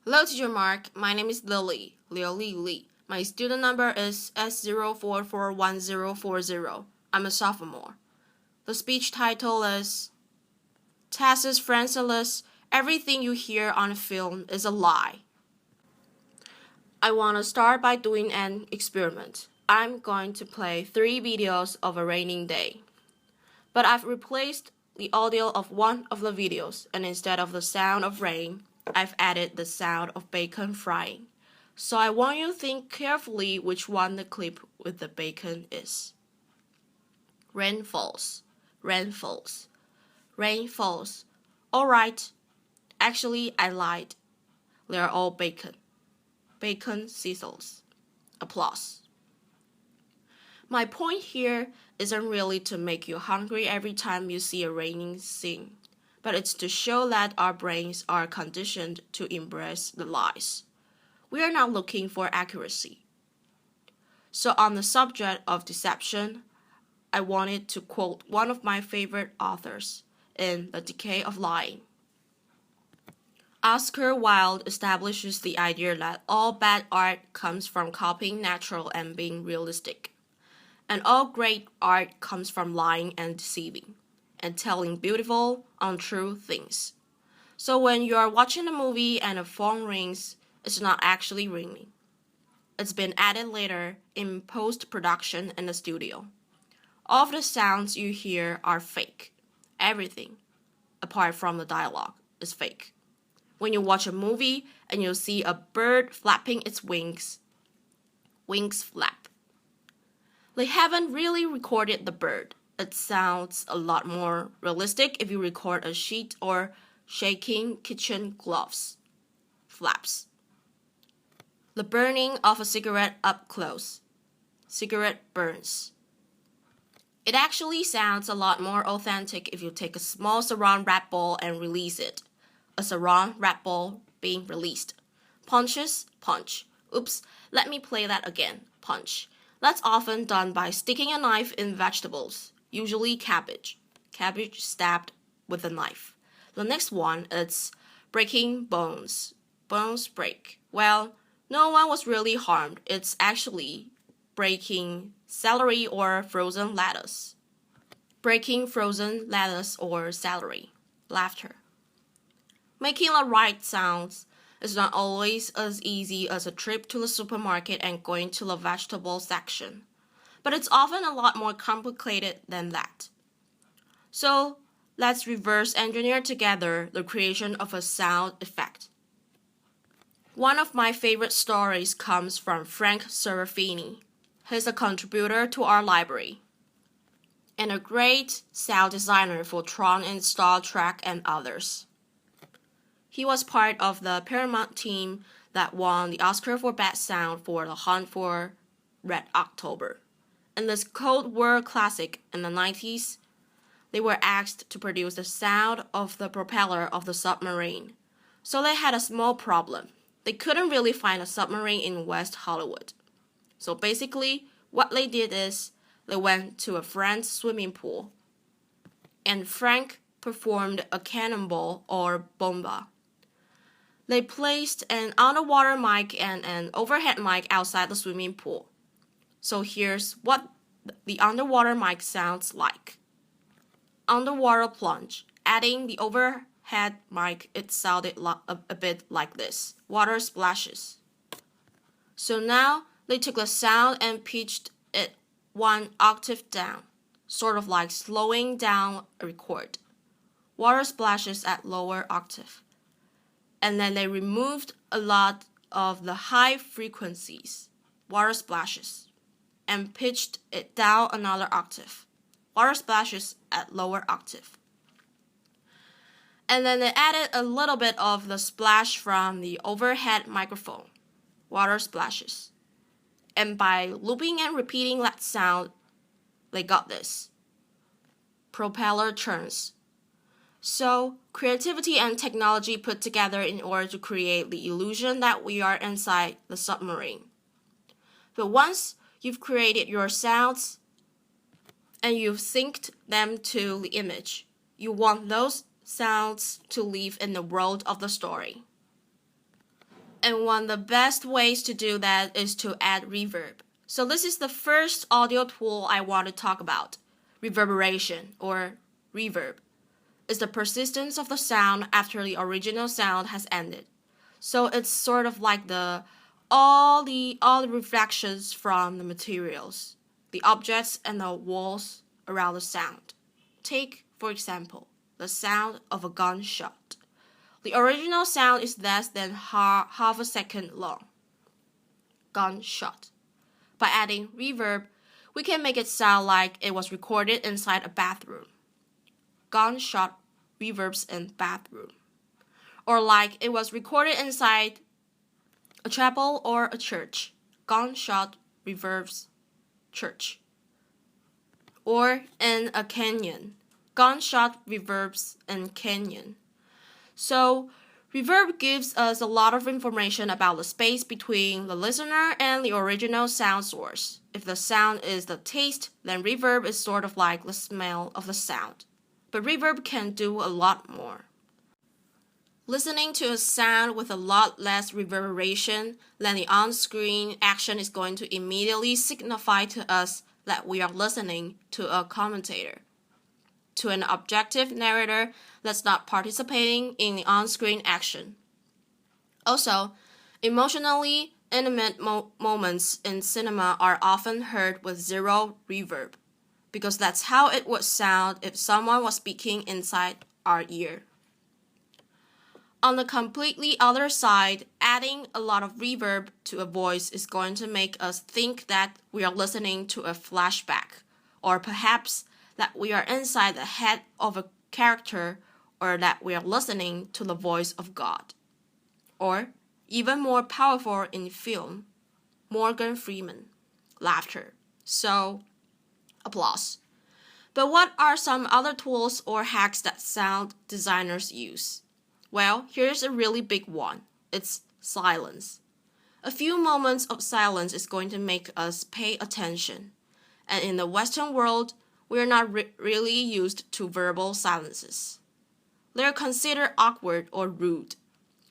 Hello, Teacher Mark. My name is Lily, Liu Li. My student number is S04414040. I'm a sophomore. The speech title is Tasos Frantzolas, Everything You Hear on Film is a Lie. I want to start by doing an experiment. I'm going to play 3 videos of a raining day. But I've replaced the audio of one of the videos, and instead of the sound of rain, I've added the sound of bacon frying. So I want you to think carefully which one the clip with the bacon is. Rain falls, rain falls, rain falls. Alright, actually I lied. They're all bacon. Bacon sizzles. Applause. My point here isn't really to make you hungry every time you see a raining scene, but it's to show that our brains are conditioned to embrace the lies. We are not looking for accuracy. So on the subject of deception, I wanted to quote one of my favorite authors in The Decay of Lying. Oscar Wilde establishes the idea that all bad art comes from copying natural and being realistic. And all great art comes from lying and deceiving, and telling beautiful, untrue things. So when you are watching a movie and a phone rings, it's not actually ringing. It's been added later in post-production in the studio. All of the sounds you hear are fake. Everything, apart from the dialogue, is fake. When you watch a movie and you see a bird flapping its wings flap. They haven't really recorded the bird. It sounds a lot more realistic if you record a sheet or shaking kitchen gloves. Flaps. The burning of a cigarette up close. Cigarette burns. It actually sounds a lot more authentic if you take a small saran wrap ball and release it. A saran wrap ball being released. Punches, punch. Oops, let me play that again. Punch. That's often done by sticking a knife in vegetables, usually cabbage. Cabbage stabbed with a knife. The next one is breaking bones. Bones break. Well, no one was really harmed. It's actually breaking celery or frozen lettuce. Breaking frozen lettuce or celery. Laughter. Making the right sounds is not always as easy as a trip to the supermarket and going to the vegetable section, but it's often a lot more complicated than that. So, let's reverse engineer together the creation of a sound effect. One of my favorite stories comes from Frank Serafini. He's a contributor to our library and a great sound designer for Tron and Star Trek and others. He was part of the Paramount team that won the Oscar for Best Sound for The Hunt for Red October. In this Cold War classic in the 90s, they were asked to produce the sound of the propeller of the submarine. So they had a small problem. They couldn't really find a submarine in West Hollywood. So basically, what they did is they went to a friend's swimming pool, and Frank performed a cannonball or bomba. They placed an underwater mic and an overhead mic outside the swimming pool. So here's what the underwater mic sounds like. Underwater plunge. Adding the overhead mic, it sounded a bit like this. Water splashes. So now they took the sound and pitched it 1 octave down, sort of like slowing down a record. Water splashes at lower octave. And then they removed a lot of the high frequencies, water splashes, and pitched it down another octave, water splashes at lower octave. And then they added a little bit of the splash from the overhead microphone, water splashes. And by looping and repeating that sound, they got this. Propeller turns. So, creativity and technology put together in order to create the illusion that we are inside the submarine. But once you've created your sounds and you've synced them to the image, you want those sounds to live in the world of the story. And one of the best ways to do that is to add reverb. So this is the first audio tool I want to talk about. Reverberation, or reverb, is the persistence of the sound after the original sound has ended. So it's sort of like all the reflections from the materials, the objects and the walls around the sound. Take, for example, the sound of a gunshot. The original sound is less than half a second long. Gunshot. By adding reverb, we can make it sound like it was recorded inside a bathroom. Gunshot reverbs in bathroom. Or like it was recorded inside a chapel or a church. Gunshot reverbs church. Or in a canyon. Gunshot reverbs in canyon. So, reverb gives us a lot of information about the space between the listener and the original sound source. If the sound is the taste, then reverb is sort of like the smell of the sound. But reverb can do a lot more. Listening to a sound with a lot less reverberation than the on-screen action is going to immediately signify to us that we are listening to a commentator. To an objective narrator that's not participating in the on-screen action. Also, emotionally intimate moments in cinema are often heard with zero reverb, because that's how it would sound if someone was speaking inside our ear. On the completely other side, adding a lot of reverb to a voice is going to make us think that we are listening to a flashback, or perhaps that we are inside the head of a character, or that we are listening to the voice of God. Or, even more powerful in film, Morgan Freeman, laughter. So, applause. But what are some other tools or hacks that sound designers use? Well, here's a really big one. It's silence. A few moments of silence is going to make us pay attention. And in the Western world, we are not really used to verbal silences. They are considered awkward or rude.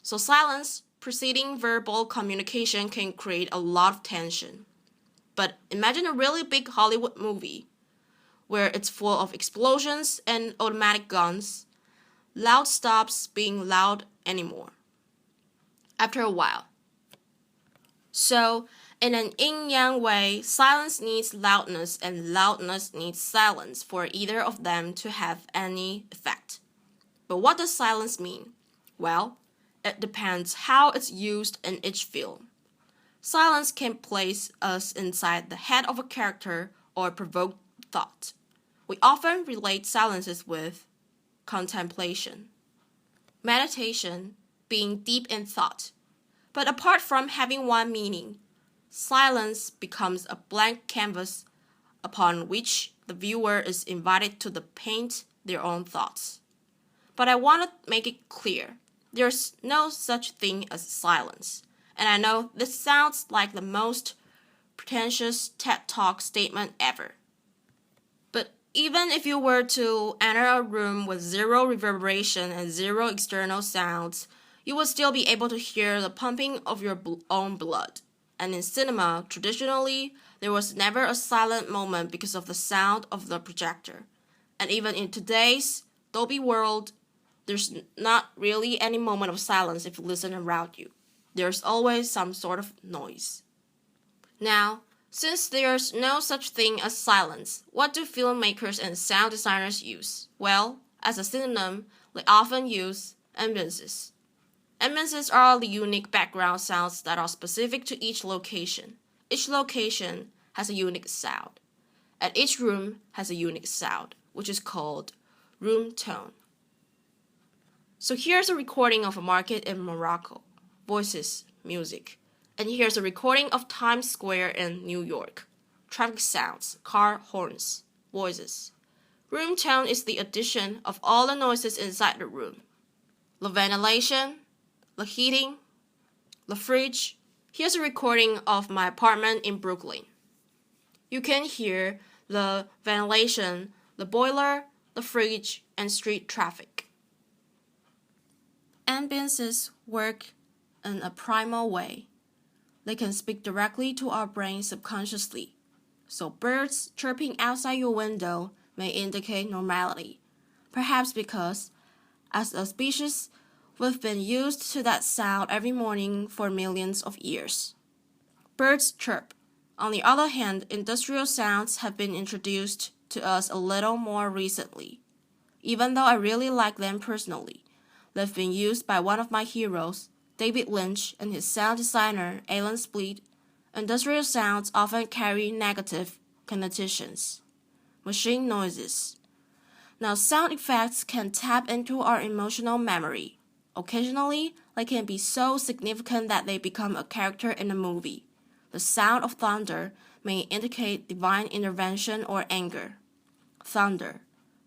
So silence preceding verbal communication can create a lot of tension. But imagine a really big Hollywood movie where it's full of explosions and automatic guns. Loud stops being loud anymore after a while. So, in an yin-yang way, silence needs loudness and loudness needs silence for either of them to have any effect. But what does silence mean? Well, it depends how it's used in each film. Silence can place us inside the head of a character or provoke thought. We often relate silences with contemplation, meditation, being deep in thought. But apart from having one meaning, silence becomes a blank canvas upon which the viewer is invited to paint their own thoughts. But I want to make it clear, there's no such thing as silence. And I know this sounds like the most pretentious TED Talk statement ever. But even if you were to enter a room with zero reverberation and zero external sounds, you would still be able to hear the pumping of your own blood. And in cinema, traditionally, there was never a silent moment because of the sound of the projector. And even in today's Dolby world, there's not really any moment of silence if you listen around you. There's always some sort of noise. Now, since there's no such thing as silence, what do filmmakers and sound designers use? Well, as a synonym, they often use ambiences. Ambiences are the unique background sounds that are specific to each location. Each location has a unique sound, and each room has a unique sound, which is called room tone. So here's a recording of a market in Morocco, voices, music. And here's a recording of Times Square in New York, traffic sounds, car horns, voices. Room tone is the addition of all the noises inside the room. The ventilation, the heating, the fridge. Here's a recording of my apartment in Brooklyn. You can hear the ventilation, the boiler, the fridge, and street traffic. Ambiences work in a primal way. They can speak directly to our brains subconsciously. So birds chirping outside your window may indicate normality, perhaps because, as a species, we've been used to that sound every morning for millions of years. Birds chirp. On the other hand, industrial sounds have been introduced to us a little more recently. Even though I really like them personally, they've been used by one of my heroes, David Lynch, and his sound designer, Alan Spleet. Industrial sounds often carry negative connotations. Machine noises. Now, sound effects can tap into our emotional memory. Occasionally, they can be so significant that they become a character in a movie. The sound of thunder may indicate divine intervention or anger. Thunder.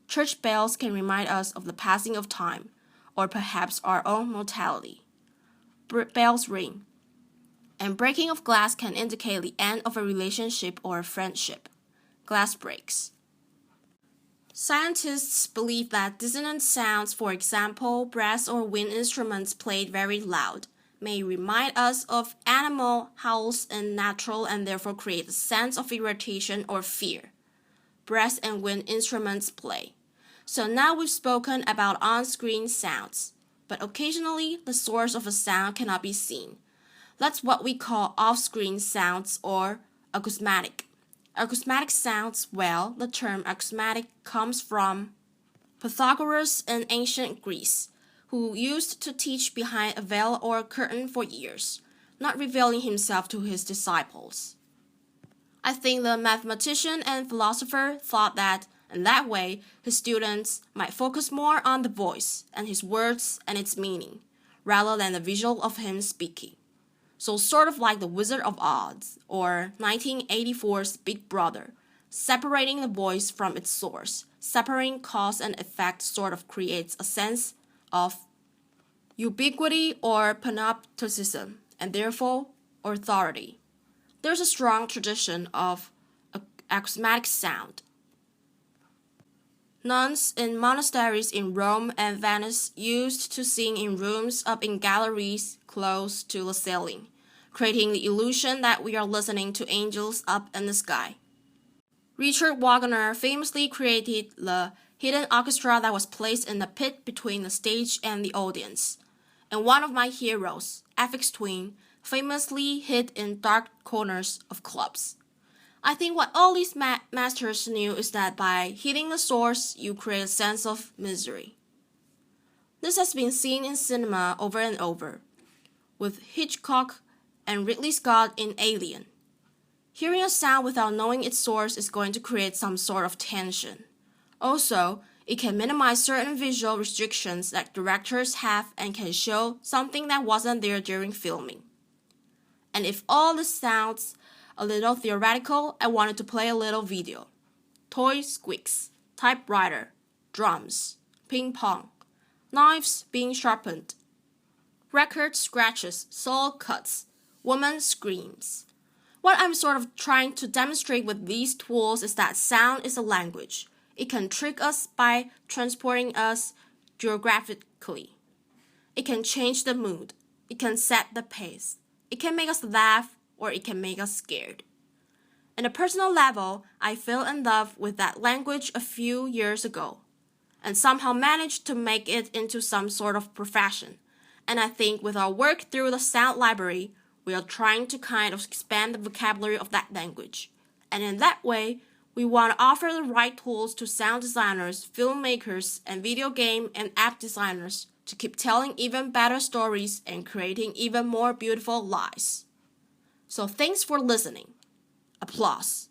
Church bells can remind us of the passing of time, or perhaps our own mortality. Bells ring. And breaking of glass can indicate the end of a relationship or a friendship. Glass breaks. Scientists believe that dissonant sounds, for example, brass or wind instruments played very loud, may remind us of animal howls in natural and therefore create a sense of irritation or fear. Brass and wind instruments play. So now we've spoken about on-screen sounds, but occasionally the source of a sound cannot be seen. That's what we call off-screen sounds or acousmatic. Acousmatic sounds, well, the term acousmatic comes from Pythagoras in ancient Greece, who used to teach behind a veil or a curtain for years, not revealing himself to his disciples. I think the mathematician and philosopher thought that, in that way, his students might focus more on the voice and his words and its meaning, rather than the visual of him speaking. So sort of like the Wizard of Oz, or 1984's Big Brother, separating the voice from its source, separating cause and effect sort of creates a sense of ubiquity or panopticism, and therefore authority. There's a strong tradition of acousmatic sound. Nuns in monasteries in Rome and Venice used to sing in rooms up in galleries close to the ceiling, creating the illusion that we are listening to angels up in the sky. Richard Wagner famously created the hidden orchestra that was placed in the pit between the stage and the audience. And one of my heroes, Aphex Twin, famously hid in dark corners of clubs. I think what all these masters knew is that by hitting the source, you create a sense of misery. This has been seen in cinema over and over, with Hitchcock and Ridley Scott in Alien. Hearing a sound without knowing its source is going to create some sort of tension. Also, it can minimize certain visual restrictions that directors have and can show something that wasn't there during filming. And if all this sounds a little theoretical, I wanted to play a little video. Toy squeaks, typewriter, drums, ping pong, knives being sharpened, record scratches, saw cuts, woman screams. What I'm sort of trying to demonstrate with these tools is that sound is a language. It can trick us by transporting us geographically. It can change the mood. It can set the pace. It can make us laugh or it can make us scared. On a personal level, I fell in love with that language a few years ago and somehow managed to make it into some sort of profession. And I think with our work through the sound library, we are trying to kind of expand the vocabulary of that language. And in that way, we want to offer the right tools to sound designers, filmmakers, and video game and app designers to keep telling even better stories and creating even more beautiful lives. So thanks for listening. Applause.